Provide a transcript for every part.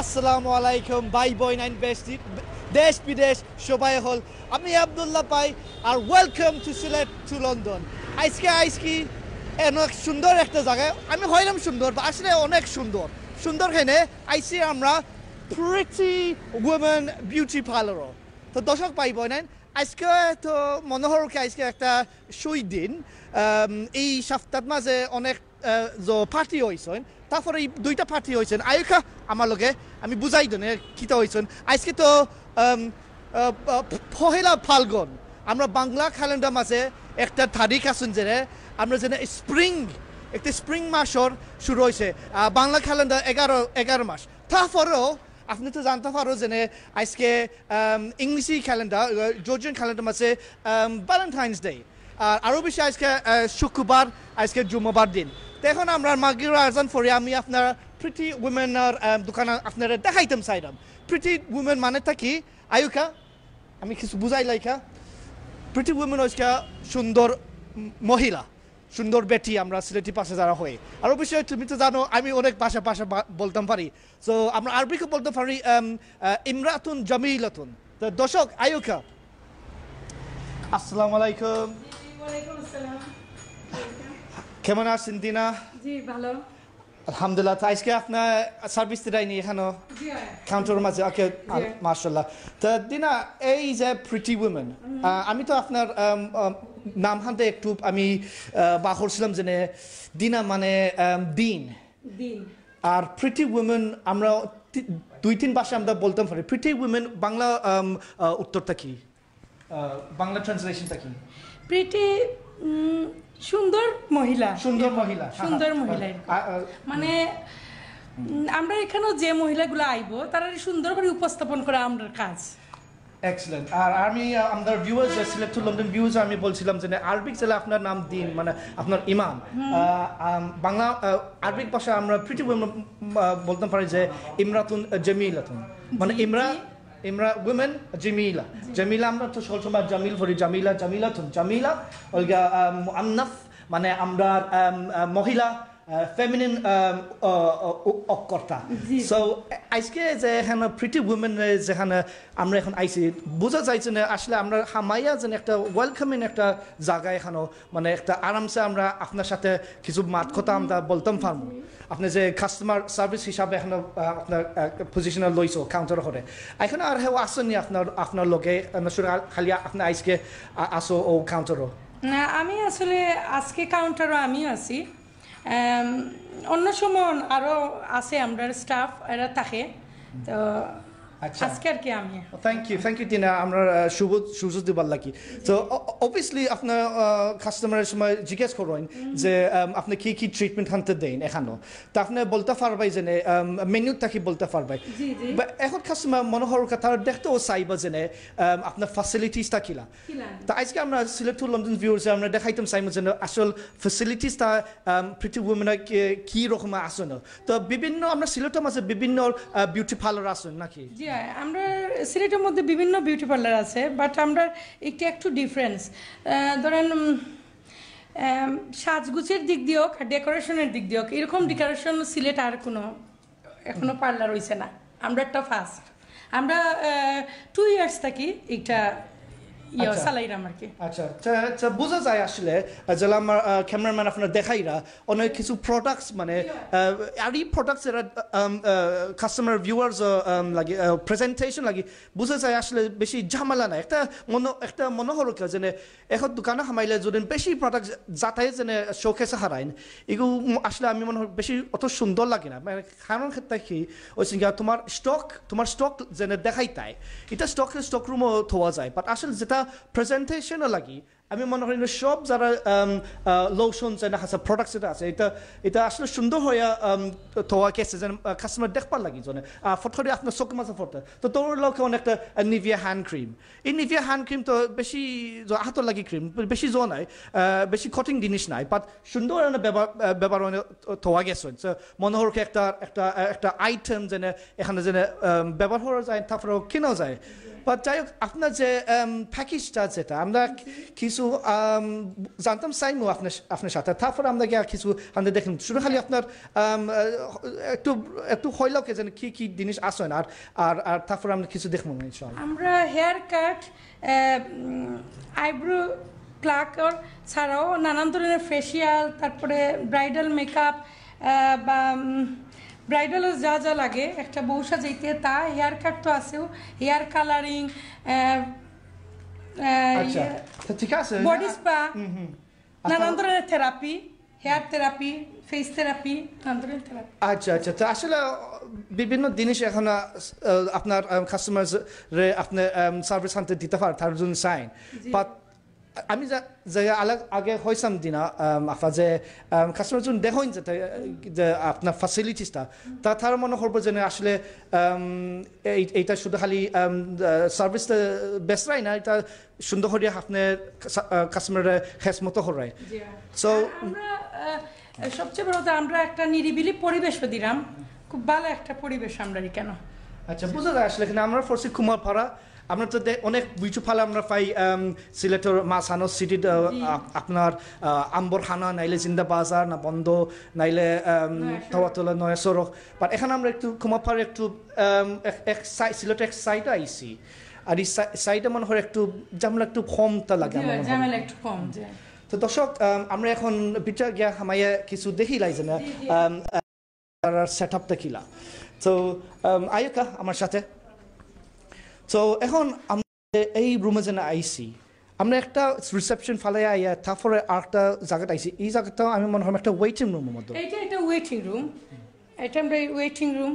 আসসালামু আলাইকুম ভাই বোন আইন বেস্টি দেশ বিদেশ সবাই হল আমি আব্দুল্লাহ পাই আর welcome to Sylhet to London আজকে অনেক সুন্দর একটা জায়গায় আমি হইলাম সুন্দর আসলে অনেক সুন্দর সুন্দর হেনে আইসি আমরা প্রিটি উইমেন বিউটি পার্লার তো দর্শক পাই বোন আজকে তো মনোহরকে আজকে একটা সুই দিন এই সপ্তাহ মাঝে অনেক পার্টি হয়েছেন তারপরে এই দুইটা পার্টি হয়েছেন আয়ুকা আমার লগে আমি বুঝাই দেন কিতা হয়েছেন আজকে তো পহেলা ফাল্গুন আমরা বাংলা ক্যালেন্ডার মাঝে একটা তারিখ আছেন যে আমরা যেন একটা স্প্রিং মাসর শুরু হয়েছে বাংলা ক্যালেন্ডার 11 মাস তারপরেও আপনি তো জানতে পারো যে আজকে ইংলিশি ক্যালেন্ডার জর্জিয়ান ক্যালেন্ডার মাঝে ভ্যালেন্টাইন্স ডে আর আরও বেশি আজকে শুক্রবার আজকে জুম্মাবার দিন তো এখন আমরা মাগরিবের আজান পরে আমি আপনার প্রিটি উইমেনের দোকানে আপনারা দেখাইতাম চাইলাম প্রিটি উইমেন মানে কি আয়ুকা আমি কিছু বুঝাই লাইকা প্রিটি উইমেন হচ্ছে সুন্দর মহিলা সুন্দর বেটি আমরা সিলেটি পাশে যারা হই আরও বিষয় তুমি তো জানো আমি অনেক ভাষা বলতাম পারি সো আমরা আরবিকে বলতে পারি ইমরাতুন জামিলাতুন তো দর্শক আয়ুকা আসসালামু আলাইকুম ওয়ালাইকুম আসসালাম কেমন আছেন দিনা জি ভালো আলহামদুলিল্লাহ আজকে আপনার সার্ভিস দেয়নি এখানে কাউন্টার মাঝে ওকে মাশাআল্লাহ তো দিনা এই যে প্রিটি উইমেন আমি তো আপনার নাম হাতে একটু আমি বা করছিলাম যে দিনা মানে দিন আর প্রিটি উইমেন আমরা 2-3 ভাষা আমরা বলতাম পারি প্রিটি উইমেন বাংলা উত্তরটা কি বাংলা ট্রান্সলেশনটা কি প্রিটি সুন্দর মহিলা মানে আমরা এখানে যে মহিলাগুলো আইবো তারা সুন্দর করে উপস্থাপন করা আমাদের কাজ এক্সেলেন্ট আর আমি আমাদের viewers select to London viewers আমি বলছিলাম যে আরবিক জেলা আপনার নাম দিন মানে আপনার ইমাম বাংলা আরবিক ভাষা আমরা প্রিটি বলতে পারি যে ইমরাতুন জামিলাতুন মানে ইমরা উইমেন জামিলা আমরা তো সবসময় জামিল করি জামিলা অলগা মুআন্নাফ মানে আমরা মহিলা ফেমিনিন অকর্তা সো আজকে যে এখানে প্রিটি উইমেন যেখানে আমরা এখন আইসি বোঝা যাইছে না আসলে আমরা হামাইয়া যেন একটা ওয়েলকামিং একটা জায়গা এখানে মানে একটা আরামসে আমরা আপনার সাথে কিছু মাত কথা আমরা বলতাম পারবো আপনি যে কাস্টমার সার্ভিস হিসাবে এখন আপনার পজিশনে লইছো কাউন্টার করে এখানে আর হেও আসেনি আপনার লগে খালি আপনি আজকে আসো ও কাউন্টারও না আমি আসলে আজকে কাউন্টারও আমি আছি অন্য সময় আরো আছে আমরা স্টাফ এরা থাকে তো আজকে আর কি আমি থ্যাংক ইউ টিনা আমরা সুযোগ দিবার লাগি তো অবভিয়াসলি আপনার কাস্টমারের সময় জিজ্ঞেস করেন যে আপনি কি ট্রিটমেন্ট আনতে দেন এখানে তো আপনি বলতে পারবাই যে মেনুটা কি বলতে পারবাই এখন কাস্টমার মনে হওয়ার কথা দেখতেও চাইবা যে আপনার ফ্যাসিলিটিসটা কিলা তা আজকে আমরা সিলেক্ট টু লন্ডন ভিউয়ার্স আমরা দেখাইতাম চাইব যে আসল ফ্যাসিলিটিসটা প্রিটি উইমেনের কি রকম আছে না তো বিভিন্ন আমরা সিলেটের মাঝে বিভিন্ন বিউটি পার্লার আছেন নাকি আমরা সিলেটের মধ্যে বিভিন্ন বিউটি পার্লার আছে বাট আমরা একটু ডিফারেন্স ধরেন সাজগুজের দিক দিয়েও ডেকোরেশনের দিক দিয়েও এরকম ডেকোরেশন সিলেট আর কোনো এখনো পার্লার হয়েছে না আমরা একটা ফার্স্ট আমরা 2 ইয়ার্স থাকি এটা সালাইরাম আর কি আচ্ছা বোঝা যায় আসলে যেটা আমার ক্যামেরাম্যান আপনার দেখাইরা অনেক কিছু প্রোডাক্টস মানে আর এই প্রোডাক্টস এরা কাস্টমার ভিউয়ার্স লাগে প্রেজেন্টেশন লাগে বোঝা যায় আসলে বেশি ঝামেলা না একটা মনোহর যে এখন দোকানে হামাইলে যদি বেশি প্রোডাক্ট যাতাই যে শোকেসে হারাইন এগুলো আসলে আমি মনে হয় বেশি অত সুন্দর লাগে না মানে কারণ ক্ষেত্রে কি ওই তোমার স্টক যেন দেখাই তাই এটা স্টক রুমও থোয়া যায় বাট আসলে যেটা প্রেজেন্টেশনও লাগি আমি মনে করি সব যারা লোশন যেন আছে প্রোডাক্টস যেটা আছে এটা আসলে সুন্দর হয়ে থোয়া গেছে যেন কাস্টমার দেখবার লাগি জনে ফটো আপনার চোখ মাঝে ফটো তো তোর লোক অনেকটা নিভিয়া হ্যান্ড ক্রিম এই নিভিয়া হ্যান্ড ক্রিম তো বেশি হাতর লাগি ক্রিম বেশি জো নাই বেশি কঠিন জিনিস নাই বাট সুন্দর ব্যবহার থোয়া গেছে মনোহরকে একটা আইটেম যেন এখানে যেন ব্যবহার করা যায় তারপরেও কেনা যায় বাট যাই হোক আপনার যে প্যাকেজটা যেটা আমরা কিছু জানতাম চাইমু আপনার সাথে তারপরে আমরা গিয়ে কিছু আমরা দেখলাম শুধু খালি আপনার একটু একটু হইলেও কে যেন কি কি জিনিস আসেন আর আর আর তারপরে আমরা কিছু দেখবো আমরা হেয়ার কাট আইব্রো প্লাকার ছাড়াও নানান ধরনের ফেসিয়াল তারপরে ব্রাইডাল মেকআপ বা ব্রাইডালও যা যা লাগে একটা বউ সাজাইতে তা হেয়ার কাট তো আছেও হেয়ার কালারিং ঠিক আছে বডি স্পা নানান ধরনের therapy hair therapy face therapy নানান ধরনের থেরাপি আচ্ছা তো আসলে বিভিন্ন জিনিস এখন আপনার কাস্টমার আপনার সার্ভিস আনতে দিতে পারে তার জন্য সাইন বাট আমি যে আগে হয়েছিলাম দিনা আপনার যে কাস্টমার জন্য দেখেন যে আপনার ফ্যাসিলিটিসটা তার মনে করবো যে আসলে এইটা শুধু খালি সার্ভিসটা বেসরাই না এটা সুন্দর করে আপনার কাস্টমারের হেস মতো করাই সো আমরা সবচেয়ে বড় আমরা একটা নিরিবিলি পরিবেশও দিলাম খুব ভালো একটা পরিবেশ আমরা কেন আচ্ছা বোঝা যায় আসলে এখানে আমরা ফরসি কুমারপাড়া আমরা তো অনেক বিচু ফালে আমরা পাই সিলেটের মাছহানো সিটির আপনার আম্বরখানা নাইলে জিন্দা বাজার না বন্ধ নাইলে তাওয়াতলা নয়া সড়ক বাট এখানে আমরা একটু কুমারপাড়া একটু এক সিলেটের এক সাইডে আইসি আর এই সাইডে মনে হয় একটু ঝামেলা একটু কমটা লাগে ঝামেলা একটু কম তো দর্শক আমরা এখন বিচার গিয়া হামাইয়া কিছু দেখি লাইছে না সেট আপটা কিলা তো আয়ুকা আমার সাথে তো এখন আমরা এই রুমে যেন আইসি আমরা একটা রিসেপশন ফালে আইয়া তারপরে আরেকটা জায়গাটা আইসি এই জায়গাটাও আমি মনে হয় একটা ওয়েটিং রুমের মধ্যে এটা একটা ওয়েটিং রুম এটা আমরা ওয়েটিং রুম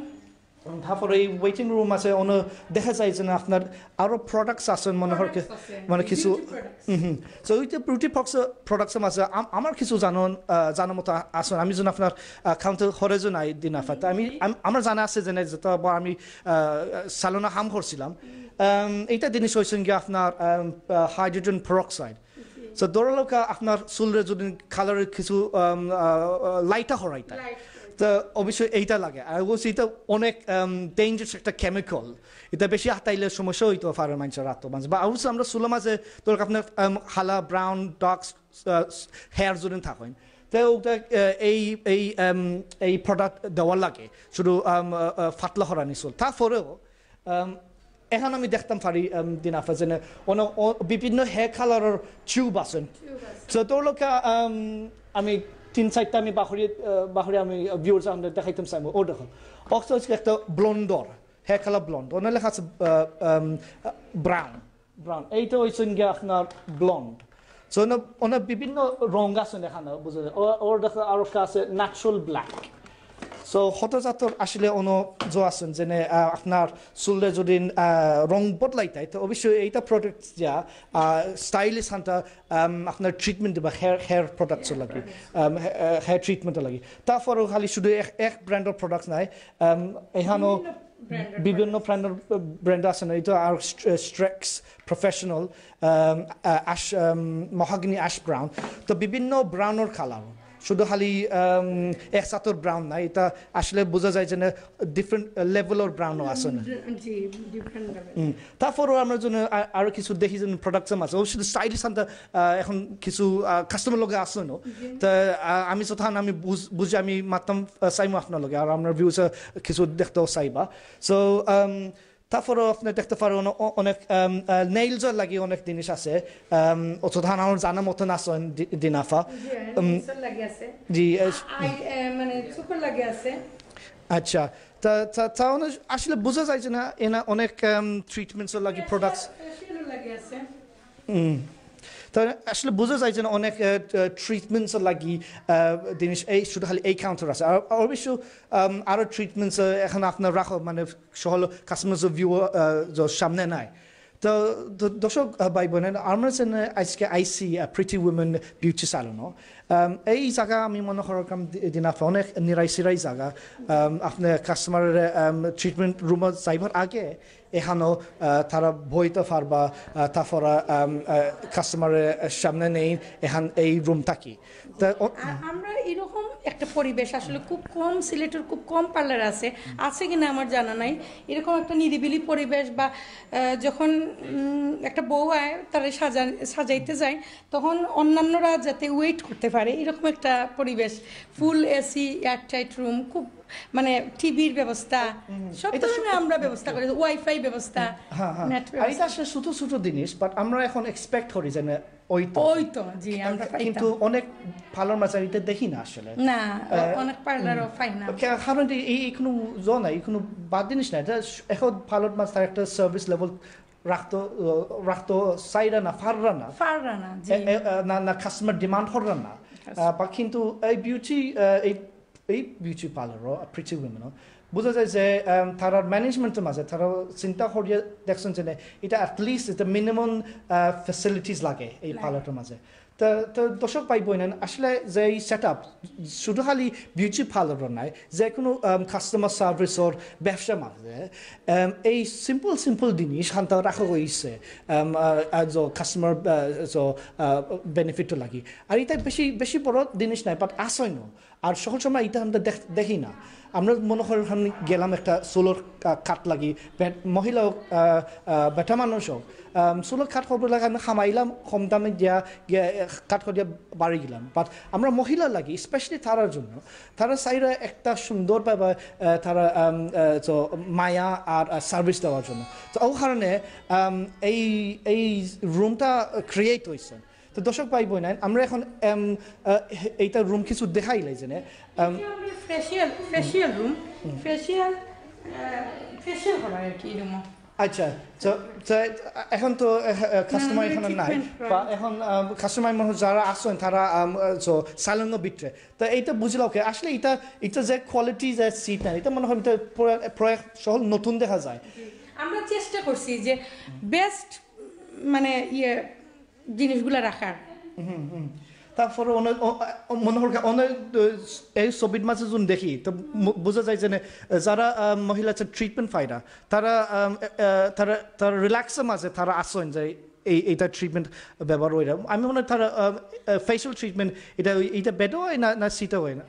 তারপরে এই ওয়েটিং রুম আছে অন্য দেখা যায় যে আপনার আরো প্রোডাক্টস আছেন মনে হয় মানে কিছু তো ওই যে বিউটি প্রোডাক্টস আছে আমার কিছু জানার মতো আসেন আমি যেন আপনার কাউন্টার হরে যে নাই দিন আফাত আমার জানা আছে যে যেটা আমি সালোনা হাম করছিলাম এইটা জিনিস হয়েছেন গিয়ে আপনার হাইড্রোজেন পেরক্সাইড তো দৌড়ালোকা আপনার চুলের যদি কালারের কিছু লাইটা হরাইতা তো অবশ্যই এইটা লাগে আর অবশ্যই এটা অনেক ডেঞ্জারাস একটা কেমিক্যাল এটা বেশি হাতাইলে সমস্যা হইতে পারে মানুষের রাত মানুষ বা অবশ্যই আমরা চুলের মাঝে তোর আপনার হালা ব্রাউন ডার্ক হেয়ার যদি থাকেন তো ওটা এই এই এই প্রোডাক্ট দেওয়ার লাগে শুধু ফাটলা হরানি চুল তারপরেও এখন আমি দেখতাম পারি দিন আফা যে বিভিন্ন হেয়ার কালারের টিউব আছেন তো তোর লোক আমি 3-4টা আমি বাহরি আমি ভিউয়ার্স আমাদের দেখাইতাম চাইবো ও দেখো অক্সা হচ্ছে একটা ব্লন্ডর হেয়ার কালার ব্লন্ড ওনার লেখা আছে ব্রাউন এইটা হচ্ছে গিয়ে আপনার ব্লন্ড সো ওনার বিভিন্ন রঙ আছে দেখানো বুঝা যায় ওর দেখা আরো আছে ন্যাচারাল ব্ল্যাক সো হতজাতর আসলে অন্য যে আছেন যে আপনার চুলে যদি রং বদলাইতাই তো অবশ্যই এইটা প্রোডাক্ট যা স্টাইলিশ আনটা আপনার ট্রিটমেন্ট বা হেয়ার প্রোডাক্টস লাগে হেয়ার ট্রিটমেন্ট লাগে তারপরেও খালি শুধু এক ব্র্যান্ডের প্রোডাক্ট নাই এখানেও বিভিন্ন ব্র্যান্ড আছে না এটা আর স্ট্রেক্স প্রফেশনাল অ্যাশ মহাগনি অ্যাশ ব্রাউন তো বিভিন্ন ব্রাউনের কালার শুধু খালি একসাথর ব্রাউন না এটা আসলে বোঝা যায় যে ডিফারেন্ট লেভেলের ব্রাউনও আছে না তারপরও আমরা জন্য আরো কিছু দেখি যে প্রোডাক্টস আছে শুধু স্টাইলিশ আনতে এখন কিছু কাস্টমার লগে আসে না তা আমি যথান আমি বুঝে আমি মাত্রাম চাইমো আপনার লগে আর আপনার ভিউস কিছু দেখতেও চাইবা সো তারপরেও আপনি দেখতে পারেন অনেক নেইলসের লাগে অনেক জিনিস আছে অথবা আমার জানা মতন আসেন দিনাফা জি আচ্ছা তা আসলে বোঝা যায় যে না এনা অনেক ট্রিটমেন্টসের লাগে প্রোডাক্টস তো আসলে বোঝা যায় যে অনেক ট্রিটমেন্টসের লাগি জিনিস এই শুধু খালি এই কাউন্টার আছে আর অবশ্য আরও ট্রিটমেন্টস এখন আপনার রাখো মানে সহল কাস্টমার ভিউ সামনে নাই তো দর্শক ভাই বোনেন আমরা যেন আজকে আইসি প্রিটি উইমেন বিউটি স্যালন এই জায়গা আমি মনে করলাম দিন অনেক নিরাই জায়গা আপনার কাস্টমারের ট্রিটমেন্ট রুমে যাইবার আগে এখানেও তারা বইতে পারবা তারপরে কাস্টমারের সামনে নেই এখান এই রুম থাকি আমরা এরকম একটা পরিবেশ আসলে খুব কম সিলেটের খুব কম পার্লার আছে কিনা আমার জানা নাই এরকম একটা নিরিবিলি পরিবেশ বা যখন একটা বউ আয় তারা সাজাইতে যায় তখন অন্যান্যরা যাতে ওয়েট করতে পারে এরকম একটা পরিবেশ ফুল এসি এয়ারটাইট রুম খুব মানে টিভির ব্যবস্থা সব ধরনের আমরা ব্যবস্থা করি ওয়াইফাই ব্যবস্থা আর এটা আসলে ছোট ছোট জিনিস বাট আমরা এখন এক্সপেক্ট করি যে ওই তো জি আমরা কিন্তু অনেক পার্লার মাঝে এটা দেখি না আসলে না অনেক পার্লারও পাই না কারণ এই কোনো নাই কোনো বাদ জিনিস না এটা এখন পার্লার মাঝে তার একটা সার্ভিস লেভেল রাখতো সাইরা না ফাররা না না কাস্টমার ডিমান্ড হররা না বা কিন্তু এই বিউটি পার্লারও প্রিটি উইমেনও বোঝা যায় যে তারা ম্যানেজমেন্টের মাঝে তারা চিন্তা করিয়ে দেখছেন যে এটা অ্যাটলিস্ট এটা মিনিমাম ফেসিলিটিস লাগে এই পার্লারটার মাঝে তো দর্শক পাই বই নেন আসলে যে এই সেট আপ শুধু খালি বিউটি পার্লারও নাই যে কোনো কাস্টমার সার্ভিসর ব্যবসার মাঝে এই সিম্পল জিনিস হান্তা রাখা হয়েছে কাস্টমার বেনিফিটও লাগি আর এটা বেশি বড় জিনিস নাই বাট আসয় না আর সকল সময় এটা আমরা দেখি না আমরা মনে করি গেলাম একটা সোলোর কাট লাগি মহিলা বেটা মানুষ হোক সোলোর কাট করবো লাগে আমি খামাইলাম কম দামে দিয়া কাট করে বাড়ি গেলাম বাট আমরা মহিলা লাগি স্পেশালি তারার জন্য তারা চাইরা একটা সুন্দর বা তারা মায়া আর সার্ভিস দেওয়ার জন্য তো ও কারণে এই রুমটা ক্রিয়েট হয়েছে তো দর্শক পাই বই নাই আমরা এখন এইটা রুম কিছু দেখাইলাই যে ফেশিয়াল রুম ফেশিয়াল করা আর কি রুম আচ্ছা এখন তো কাস্টমার এখানে নাই বা এখন কাস্টমার মানুষ যারা আসেন তারা সালঙ্গ বিক্রে তো এইটা বুঝলাম ওকে আসলে এটা যে কোয়ালিটি যে সিট না এটা মনে হয় প্রয়োগ সহ নতুন দেখা যায় আমরা চেষ্টা করছি যে বেস্ট মানে জিনিসগুলো রাখার তারপরে মনে হয় অনেক এই ছবির মাঝে যখন দেখি তো বোঝা যায় যে যারা মহিলা ট্রিটমেন্ট পায় না তারা রিল্যাক্সের মাঝে তারা আসেন যে এইটা ট্রিটমেন্ট ব্যবহার হয় না আমি মনে হয় তারা ফেশিয়াল ট্রিটমেন্ট এটা বেডও হয় না সিটও হয় না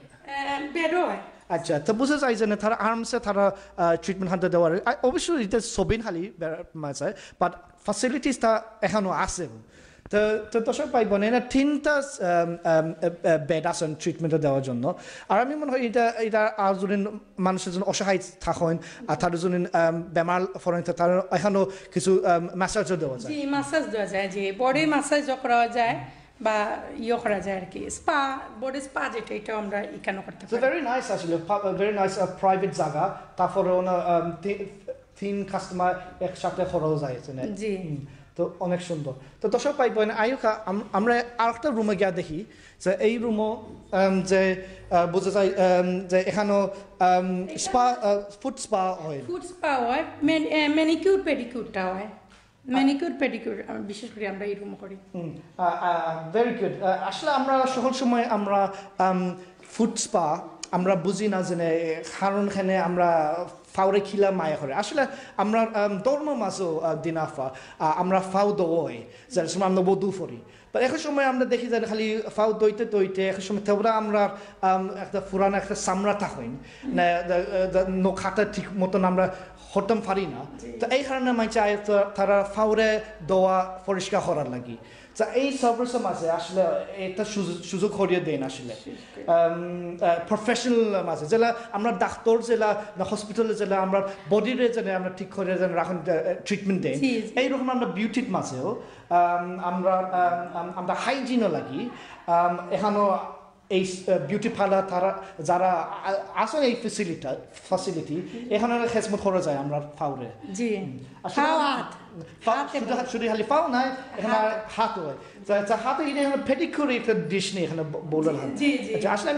বেডও হয় আচ্ছা তো বোঝা যায় যে তারা আরামসে তারা ট্রিটমেন্ট হাতে দেওয়ার অবশ্যই এটা ছবিন খালি মাঝে বাট ফ্যাসিলিটিসটা এখনও আছে তো দর্শক পাইব না তিনটা বেড আছেন ট্রিটমেন্টে দেওয়ার জন্য আর আমি মনে হয় এটা আর যদি মানুষের জন্য অসহায় থাকেন আর তার জন্য বেমার ফরেন তার এখনও কিছু ম্যাসাজও দেওয়া যায় ম্যাসাজ দেওয়া যায় যে বডি ম্যাসাজও করা যায় বা করা যায় আর কি স্পা বডি স্পা যেটা এটা আমরা এখানে করতে পারি ভেরি নাইস আসলে ভেরি নাইস প্রাইভেট জায়গা তারপরে তিন কাস্টমার একসাথে করাও যায় জি তো অনেক সুন্দর তো দর্শক পাইবেন আয়ুকা আমরা আরেকটা রুমে গিয়ে দেখি যে এই রুমও যে বোঝা যায় যে এখানেও স্পা ফুড স্পা হয় ম্যানিকিউর পেডিকিউরটা হয় ম্যানিকিউর পেডিকিউর বিশেষ করে আমরা এই রুম করি ভেরি গুড আসলে আমরা সকল সময় আমরা ফুড স্পা আমরা বুঝি না যে কারণ এখানে আমরা ফাউরে খিলা মায়া করে আসলে আমরা ধর্ম মাঝও দিনাফা আমরা ফাউ দই যার সময় আমরা বধু ফরি বা এক সময় আমরা দেখি যে খালি ফাউ দইতে এক সময় তেমরা আমরা একটা পুরানো একটা চামড়া থাকেন না নখাটা ঠিক মতন আমরা হতাম পারি না তো এই কারণে মাইছে তারা ফাউরে দোয়া পরিষ্কার করার লাগি এই সার্ভিসের মাঝে আসলে এটা সুযোগ করিয়ে দেন আসলে প্রফেশনাল মাঝে যেটা আমরা ডাক্তার যেটা না হসপিটালে যেটা আমরা বডিরে যেটা আমরা ঠিক করে যেন রাখুন ট্রিটমেন্ট দেন এইরকম আমরা বিউটির মাঝেও আমরা হাইজিনও লাগি এখানেও এই বিউটি পার্লার তারা যারা আসলে এই ফ্যাসিলিটি এখানে খেসমত করা যায় আমরা ফাউরে জি শুধু খালি ফাও নাই এখানে হাত হয় হাতে এখানে পেডিকিউর একটা ডিশ নেই এখানে বললাম আচ্ছা আসলে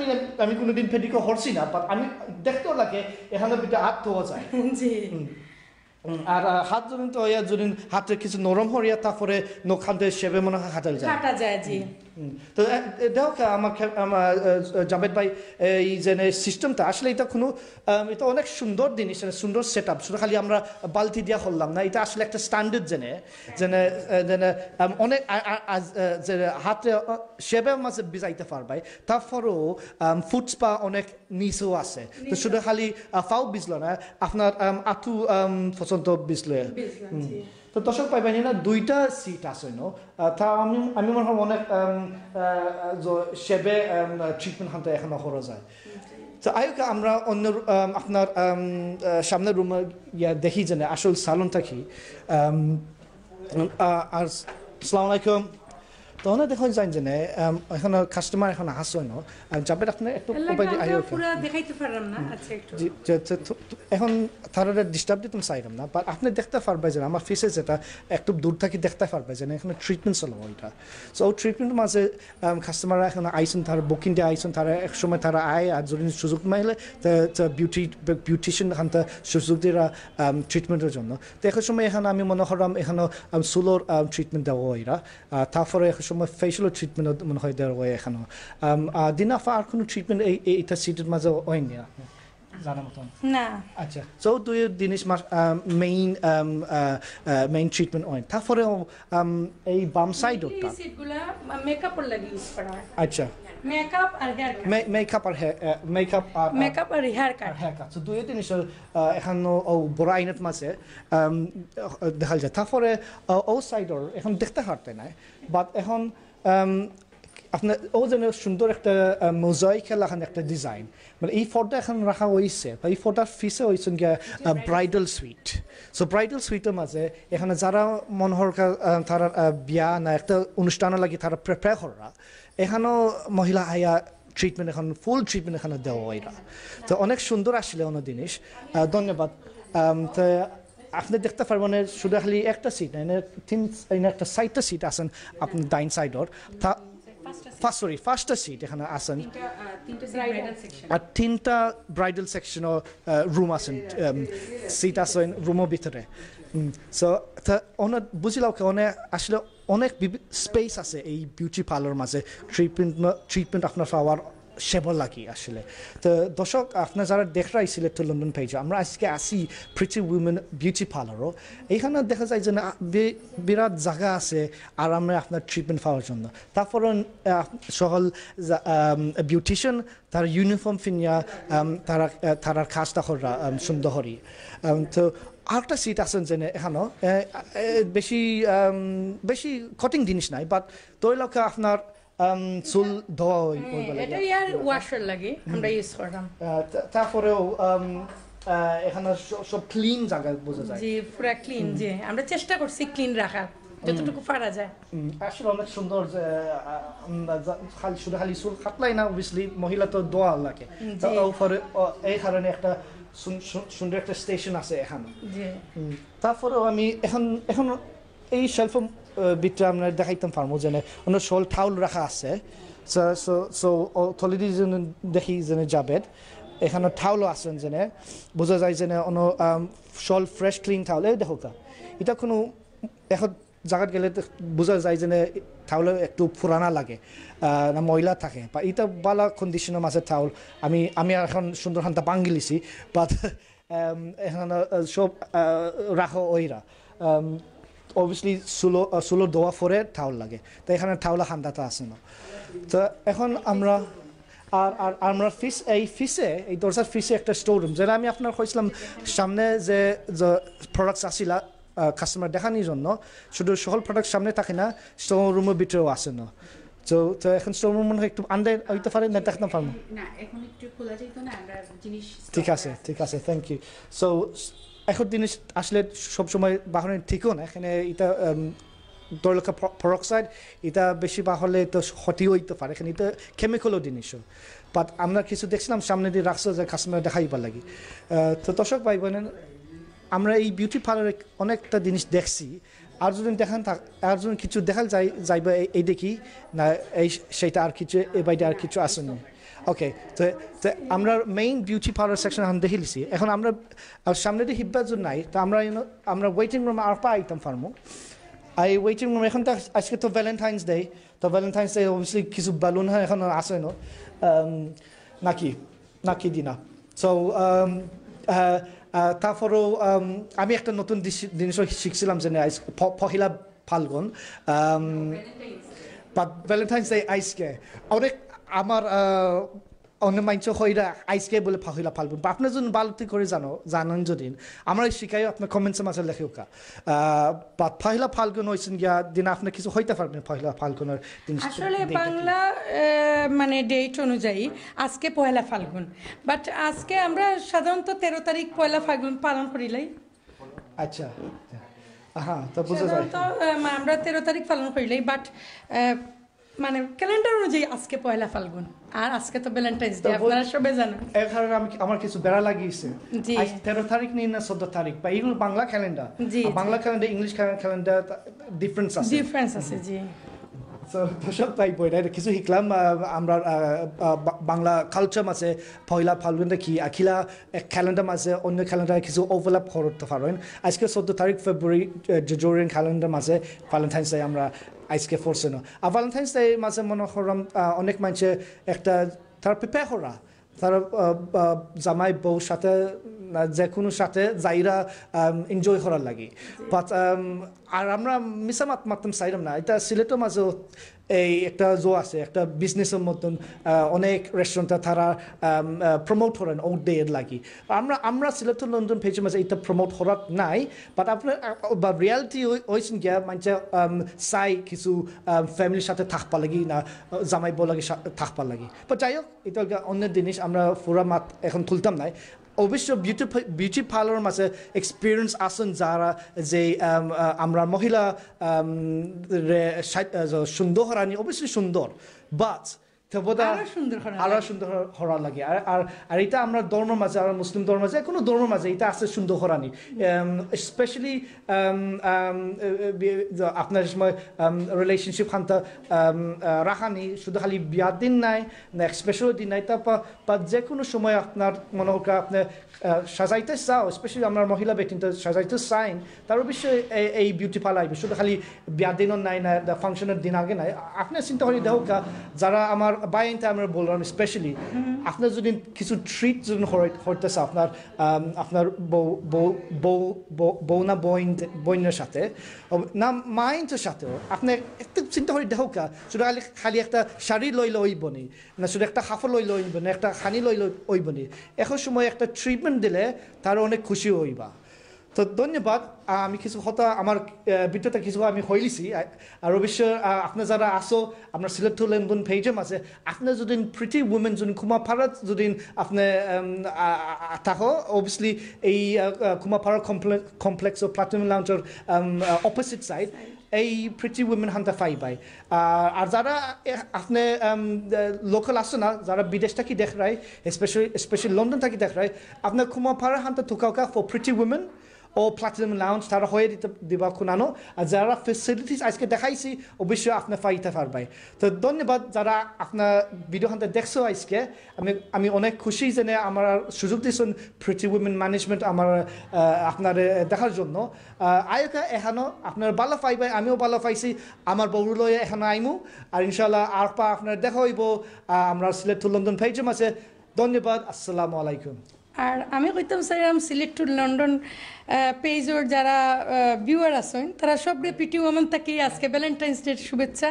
আমি কোনোদিন পেডিকিউর হরছি না বাট আমি দেখতেও লাগে এখানে হাত ধোয়া যায় আর হাত যদি তো যদি হাতে কিছু নরম হরিয়া তারপরে নখানতে সেবে মনে হয় হাঁটা যায় জি তো দেখো আমার জাভেদ ভাই এই যে সিস্টেমটা আসলে এটা কোনো এটা অনেক সুন্দর জিনিস সুন্দর সেট আপ শুধু খালি আমরা বালতি দিয়া করলাম না এটা আসলে একটা স্ট্যান্ডার্ড জেনে জেনে জেনে অনেক যে হাতে শেপের মাঝে বিজাইতে পারবাই তারপরেও ফুটসপা অনেক নিচেও আছে তো শুধু খালি ফাও বিজলো না আপনার আঁঠু পর্যন্ত বিজলে তো দর্শক পাইবেন না দুইটা সিট আছে নো তা আমি মনে হয় অনেক শেপে ট্রিটমেন্ট হাতে এখনো করা যায় তো আয়ুকা আমরা অন্য আপনার সামনের রুমে দেখি যে আসল সালন থাকি আর আসসালামু আলাইকুম তখন দেখুন যাই যে এখন কাস্টমার এখন আসয় ন যাবে আপনার একটু এখন তারা ডিস্টার্ব দিতাম চাইলাম না বাট আপনি দেখতে পারবে যে আমার ফিসে যেটা একটু দূর থাকি দেখতে পারবে যে এখানে ট্রিটমেন্ট চলাবো এটা সো ট্রিটমেন্ট মাঝে কাস্টমাররা এখন আইসন তারা বুকিং দিয়ে আইসন তারা এক সময় তারা আয় আর যদি সুযোগ মাইলে বিউটিশিয়ান এখান সুযোগ দিয়ে ট্রিটমেন্টের জন্য তো এক সময় এখানে আমি মনে করলাম এখানে চুলোর ট্রিটমেন্ট দেওয়া এরা তারপরে সময় ফেশিয়াল ট্রিটমেন্ট মনে হয় দেওয়া হয় এখনো দিনাফা আর কোনো ট্রিটমেন্ট এইটা সিটের মাঝে হয়নি আপনি জানার মতন না আচ্ছা সো দুই জিনিস মেইন ট্রিটমেন্ট হয় তারপরে এই বাম সাইড ওটা সিটগুলা মেকআপের লাগি ইউজ করা হয় আচ্ছা মেকআপ আর হেয়ার মেকআপ আর হেয়ার কাট সো দুই জিনিস এখন বড় আইনত মাঝে দেখা যায় তারপরে ও সাইডর এখন দেখতে পারতে নাই বাট এখন আপনার ও যেন সুন্দর একটা মোজাইক এলাকান একটা ডিজাইন মানে এই ফটোটা এখন রাখা হয়েছে এই ফটোর ফিসে হয়েছে গিয়ে ব্রাইডাল সুইট সো ব্রাইডাল সুইটের মাঝে এখানে যারা মনোহর তারা বিয়া না একটা অনুষ্ঠানের লাগি তারা প্রিপেয়ার করা এখানেও মহিলা আয়া ট্রিটমেন্ট এখন ফুল ট্রিটমেন্ট এখানে দেওয়া হয় তো অনেক সুন্দর আসলে অন্য জিনিস ধন্যবাদ তো আপনি দেখতে পারবেন শুধু খালি একটা সিট একটা সাইডটা সিট আছেন আপনার ডাইন সাইডর তা ফার্স্টটা সিট এখানে আছেন আর তিনটা ব্রাইডাল সেকশনও রুম আছেন সিট আছেন রুমের ভিতরে সো বুঝলাম অনেক আসলে অনেক স্পেস আছে এই বিউটি পার্লার মাঝে ট্রিটমেন্ট আপনার পাওয়ার সেবল লাগি আসলে তো দর্শক আপনার যারা দেখরা সিলেট টু লন্ডন পেজে আমরা আজকে আসি প্রিটি উইমেন বিউটি পার্লারও এইখানে দেখা যায় যে বিরাট জায়গা আছে আরামে আপনার ট্রিটমেন্ট পাওয়ার জন্য তারপরে সকল বিউটিশিয়ান তার ইউনিফর্ম ফিনিয়া তারার কাজটা করা সুন্দর করি তো আরেকটা সিট আছেন যে এখানেও বেশি কঠিন জিনিস নাই বাট তোর লোকে আপনার চুল ধোয়া এটা ইয়ার ওয়াশার লাগে আমরা ইউজ করলাম তারপরেও এখানে সব ক্লিন জায়গা বোঝা যায় জি পুরো ক্লিন জি আমরা চেষ্টা করছি ক্লিন রাখার যতটুকু পারা যায় আসলে অনেক সুন্দর যে শুধু খালি চুল কাটলাই না অবভিয়াসলি মহিলা তো দোয়া লাগে এই কারণে একটা সুন্দর একটা স্টেশন আছে এখানে তারপরেও আমি এখন এই শেলফ ভিতরে আমরা দেখাইতাম পারবো যে অন্য শল টাউল রাখা আছে থলিদি যেন দেখি যেন যাবেদ এখানে টাউলও আছেন যেনে বোঝা যায় যে অন্য শল ফ্রেশ ক্লিন টাউল এই দেখো এটা কোনো এখন জায়গাত গেলে বোঝা যায় যে টাউলে একটু পুরানা লাগে না ময়লা থাকে বা এটা বালা কন্ডিশনের মাঝে টাউল আমি এখন সুন্দর খানটা বাঙ্গিলিছি বাট এখানে সব রাখো ওইরা অবভিয়াসলি চুলো দোয়া ফরে টাউল লাগে তো এখানে টাউলা খান্দাটা আছে না তো এখন আমরা আর আমরা এই দরজার ফিসে একটা স্টোর রুম যেটা আমি আপনার কইছিলাম সামনে যে প্রোডাক্টস আসিলা কাস্টমার দেখানোর জন্য শুধু সকল প্রোডাক্ট সামনে থাকে না স্টোর রুমের ভিতরেও আসে না তো এখন স্টোর রুম মনে হয় একটু আন্ডার হইতে পারে না দেখতে পারবো না এখন একটু খোলা যেত না আমরা জিনিস ঠিক আছে থ্যাংক ইউ সো এখন জিনিস আসলে সবসময় বাহনের ঠিকও না এখানে এটা তৈলকা পেরক্সাইড এটা বেশি বাহলে তো ক্ষতি হইতে পারে এখানে এটা কেমিক্যালও জিনিসও বাট আমরা কিছু দেখছিলাম সামনে দিয়ে রাখছো যে কাস্টমার দেখাইবার লাগি তো দর্শক ভাই বোনেন আমরা এই বিউটি পার্লারে অনেকটা জিনিস দেখছি আর যদি দেখান আর যদি কিছু দেখা যাইবা এই দেখি না এই সেইটা আর কিছু এই বাইরে আর কিছু আসেনি ওকে তো আমরা মেইন বিউটি পার্লার সেকশন এখন দেখে লিছি এখন আমরা সামনে দিয়ে হিব্বা যদি নাই তো আমরা ওয়েটিং রুমে আর পা আইতাম পারবো এই ওয়েটিং রুম এখন তো আজকে তো ভ্যালেন্টাইন্স ডে তো ভ্যালেন্টাইন্স ডে অবভিয়াসলি কিছু বেলুন এখন আসে না নাকি দিনা সো তারপরেও আমি একটা নতুন জিনিসও শিখছিলাম যে পহিলা ফাল্গুন ভ্যালেন্টাইন্স ডে আইসকে অনেক আমার অন্য মাইন্স হইরা আইসকে বলে পহিলা ফাল্গুন বা আপনার যদি বালতি করে জানেন যদি আমরা শিখাই আপনার কমেন্টসের মাঝে লেখা বা পহিলা ফাল্গুন হয়েছেন গিয়া দিন আপনার কিছু হইতে পারবেন পহিলা ফাল্গুনের দিন আসলে বাংলা মানে ডেট অনুযায়ী আজকে পয়লা ফাল্গুন বাট আজকে আমরা সাধারণত 13 তারিখ পয়লা ফাল্গুন পালন করিলাই আচ্ছা হ্যাঁ তো বুঝা যায় আমরা 13 তারিখ পালন করিলাই বাট মানে ক্যালেন্ডার অনুযায়ী আজকে পয়লা ফাল্গুন আর আজকে তো ভ্যালেন্টাইন্স ডে আপনারা সবাই জানেন এর কারণে আমার কিছু বেড়া লাগিয়েছে 13 তারিখ নিয়ে না 14 তারিখ বা এগুলো Bangla calendar Bangla calendar English calendar difference আছে জি দর্শক তাই বইটা কিছু শিখলাম আমরা বাংলা কালচার মাঝে পয়লা ফাল্গুনটা কি আখিলা এক ক্যালেন্ডার মাঝে অন্য ক্যালেন্ডার কিছু ওভারল্যাপ করতে পারেন আজকে 14 তারিখ ফেব্রুয়ারি জোরিয়ান ক্যালেন্ডার মাঝে ভ্যালেন্টাইন্স ডে আমরা আজকে ফোরছে না আর ভ্যালেন্টাইন্স ডে মাঝে মনে করলাম অনেক মানুষে একটা তার প্রিপেয়ার করা তারা জামাই বউ সাথে যে কোনো সাথে যাইরা এনজয় করার লাগে বাট আর আমরা মিশা মারতাম চাইলাম না এটা সিলেটের মাঝেও এই একটা আছে একটা বিজনেসের মতন অনেক রেস্টুরেন্টে তারা প্রমোট করেন ও ডে এর লাগি আমরা সিলেট লন্ডন পেজের মাঝে এটা প্রমোট করার নাই বাট আপনার বা রিয়ালিটি হয়েছেন গিয়া মানুষে চাই কিছু ফ্যামিলির সাথে থাকবা লাগি না জামাই বউ লাগে থাকবা লাগি বাট যাই হোক এটা অন্য জিনিস আমরা পুরা মাত এখন তুলতাম নাই অবশ্য বিউটি পার্লারের মাঝে এক্সপিরিয়েন্স আসেন যারা যে আমরা মহিলা সুন্দর হরানি অবশ্যই সুন্দর বাট আরো সুন্দর হরা লাগে আর এটা আমরা ধর্মের মাঝে আর মুসলিম ধর্মের মাঝে কোনো ধর্মের মাঝে এটা আছে সুন্দর হরানি স্পেশালি আপনার সময় রিলেশনশিপ খান্তা রাখানি শুধু খালি বিয়ার দিন নাই না স্পেশাল দিন নাই তারপর যে কোনো সময় আপনার মনে হোক আপনার সাজাইতে চাও স্পেশালি আমরা মহিলা ব্যক্তিটা সাজাইতে চাইন তার অবশ্যই এই বিউটি পার্লার আইবে শুধু খালি বিয়ার দিনও নাই না ফাংশনের দিন আগে নাই আপনার চিন্তা করি দেখো যারা আমার বাইনটা আমরা বললাম স্পেশালি আপনার যদি কিছু ট্রিট যদি হইতে চাও আপনার বউ না বইনের সাথে না মাইন্ডের সাথেও আপনি একটু চিন্তা করে দেখো শুধু খালি একটা শাড়ি লইলে ওইবনি না শুধু একটা হাফল লইলে ওইব না একটা খানি লইলে ওইবনি এখন সময় একটা ট্রিটমেন্ট দিলে তার অনেক খুশি হইবা তো ধন্যবাদ আমি কিছু কথা আমার ভিতরতে কিছু আমি হইলিছি আর অবশ্যই আপনার যারা আসো আপনার সিলেট টু লন্ডন পেজে আছে আপনার যদি প্রিটি উমেন যদি কুমাপাড়াত যদি আপনি থাকো অবভিয়াসলি এই কুমাপাড়া কমপ্লেক্স ও প্লাটিনাম লাউঞ্জের অপোজিট সাইড এই প্রিটি উইমেন হান্তা পাইবাই আর যারা আপনি লোকাল আসছে না যারা বিদেশ থাকি দেখায় স্পেশালি লন্ডন থাকি দেখায় আপনার কুমাপাড়া হান্তা থুকাউকা ফর প্রিটি উইমেন ও প্লাটিনাম লাউঞ্জ তারা হয়ে দিবা খুনানো আর যারা ফেসিলিটিস আজকে দেখাইছি অবশ্যই আপনার পাইতে পারবাই তো ধন্যবাদ যারা আপনার ভিডিও হাতে দেখছো আজকে আমি অনেক খুশি যে আমার সুযোগ দিয়েছেন প্রিটি উইমেন ম্যানেজমেন্ট আমার আপনার দেখার জন্য আয়কা এখানো আপনার ভালো পাইবাই আমিও ভালো পাইছি আমার বউর লয়ে এখানে আইমু আর ইনশাল্লাহ আর পা আপনার দেখা হইব আমরা সিলেট টু লন্ডন পেজে আছে ধন্যবাদ আসসালামু আলাইকুম আর আমি কইতাম চাইলাম সিলেট টু লন্ডন পেজের যারা ভিউয়ার আছেন তারা সব পিটি ওমেন থেকে আজকে ভ্যালেন্টাইন্স ডে শুভেচ্ছা